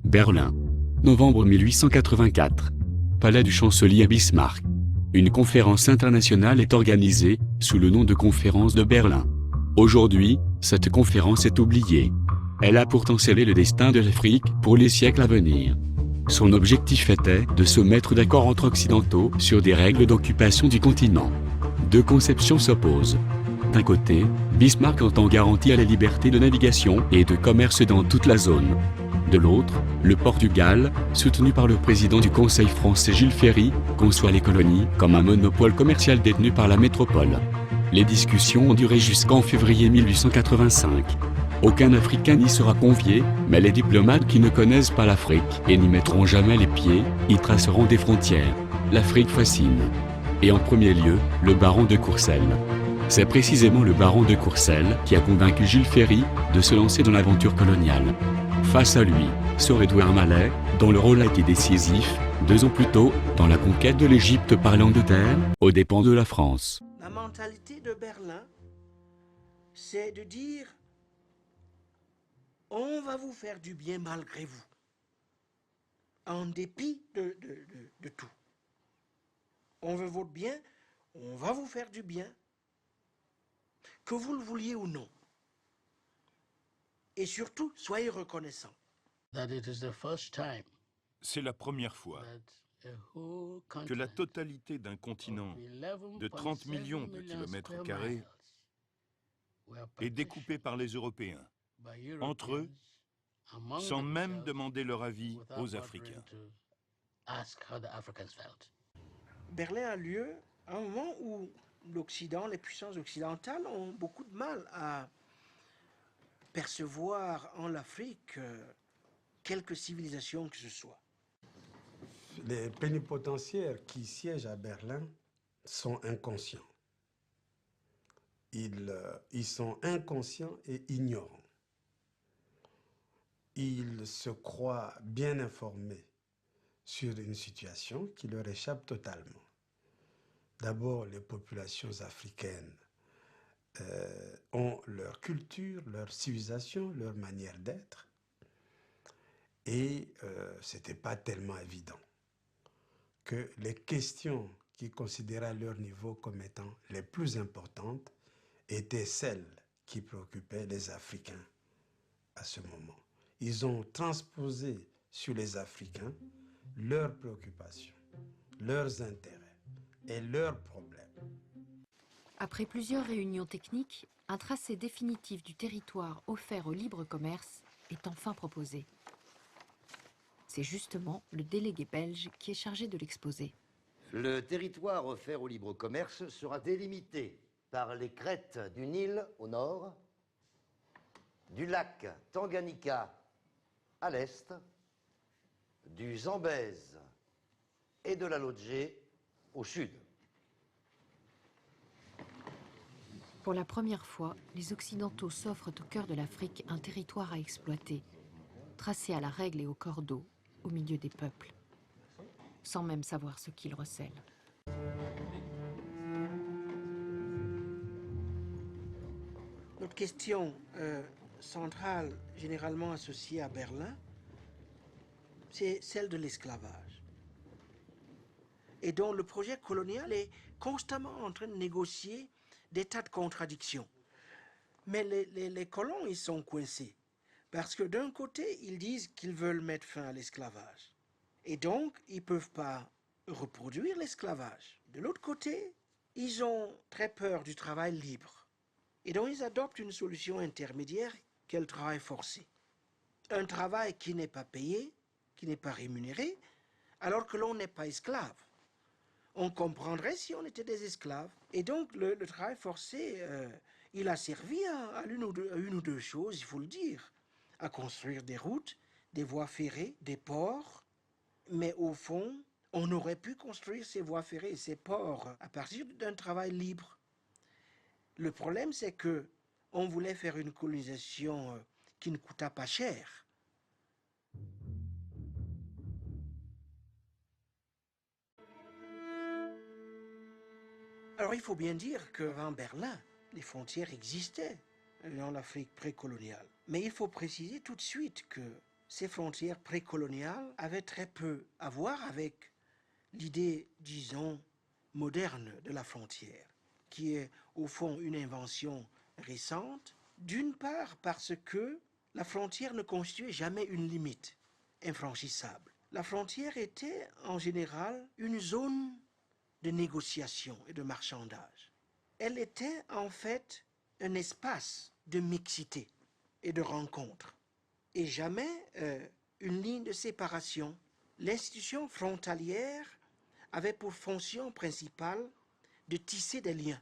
Berlin. Novembre 1884. Palais du chancelier Bismarck. Une conférence internationale est organisée, sous le nom de Conférence de Berlin. Aujourd'hui, cette conférence est oubliée. Elle a pourtant scellé le destin de l'Afrique pour les siècles à venir. Son objectif était de se mettre d'accord entre occidentaux sur des règles d'occupation du continent. Deux conceptions s'opposent. D'un côté, Bismarck entend garantir la liberté de navigation et de commerce dans toute la zone. De l'autre, le Portugal, soutenu par le président du Conseil français Jules Ferry, conçoit les colonies comme un monopole commercial détenu par la métropole. Les discussions ont duré jusqu'en février 1885. Aucun Africain n'y sera convié, mais les diplomates qui ne connaissent pas l'Afrique et n'y mettront jamais les pieds, y traceront des frontières. L'Afrique fascine. Et en premier lieu, le baron de Courcelles. C'est précisément le baron de Courcelles qui a convaincu Jules Ferry de se lancer dans l'aventure coloniale. Face à lui, Sir Edward Mallet, dont le rôle a été décisif, 2 ans plus tôt, dans la conquête de l'Égypte par l'Angleterre, aux dépens de la France. La mentalité de Berlin, c'est de dire on va vous faire du bien malgré vous, en dépit de tout. On veut votre bien, on va vous faire du bien, que vous le vouliez ou non. Et surtout, soyez reconnaissants. C'est la première fois que la totalité d'un continent de 30 millions de kilomètres carrés est découpée par les Européens, entre eux, sans même demander leur avis aux Africains. Berlin a lieu à un moment où l'Occident, les puissances occidentales ont beaucoup de mal à percevoir en l'Afrique quelque civilisation que ce soit. Les plénipotentiaires qui siègent à Berlin sont inconscients. Ils sont inconscients et ignorants. Ils se croient bien informés sur une situation qui leur échappe totalement. D'abord, les populations africaines ont leur culture, leur civilisation, leur manière d'être. Et ce n'était pas tellement évident que les questions qu'ils considéraient à leur niveau comme étant les plus importantes étaient celles qui préoccupaient les Africains à ce moment. Ils ont transposé sur les Africains leurs préoccupations, leurs intérêts et leurs problèmes. Après plusieurs réunions techniques, un tracé définitif du territoire offert au libre commerce est enfin proposé. C'est justement le délégué belge qui est chargé de l'exposer. Le territoire offert au libre commerce sera délimité par les crêtes du Nil au nord, du lac Tanganyika à l'est, du Zambèze et de la Lodgé au sud. Pour la première fois, les Occidentaux s'offrent au cœur de l'Afrique un territoire à exploiter, tracé à la règle et au cordeau, au milieu des peuples, sans même savoir ce qu'ils recèlent. Notre question centrale, généralement associée à Berlin, c'est celle de l'esclavage. Et dont le projet colonial est constamment en train de négocier des tas de contradictions. Mais les colons, ils sont coincés. Parce que d'un côté, ils disent qu'ils veulent mettre fin à l'esclavage. Et donc, ils ne peuvent pas reproduire l'esclavage. De l'autre côté, ils ont très peur du travail libre. Et donc, ils adoptent une solution intermédiaire qu'est le travail forcé. Un travail qui n'est pas payé, qui n'est pas rémunéré, alors que l'on n'est pas esclave. On comprendrait si on était des esclaves. Et donc, le travail forcé, il a servi à une ou deux choses, il faut le dire. À construire des routes, des voies ferrées, des ports. Mais au fond, on aurait pu construire ces voies ferrées et ces ports à partir d'un travail libre. Le problème, c'est que on voulait faire une colonisation qui ne coûta pas cher. Alors il faut bien dire qu'avant Berlin, les frontières existaient dans l'Afrique précoloniale. Mais il faut préciser tout de suite que ces frontières précoloniales avaient très peu à voir avec l'idée, disons, moderne de la frontière, qui est au fond une invention récente, d'une part parce que la frontière ne constituait jamais une limite infranchissable. La frontière était en général une zone de négociation et de marchandage. Elle était en fait un espace de mixité et de rencontre, et jamais une ligne de séparation. L'institution frontalière avait pour fonction principale de tisser des liens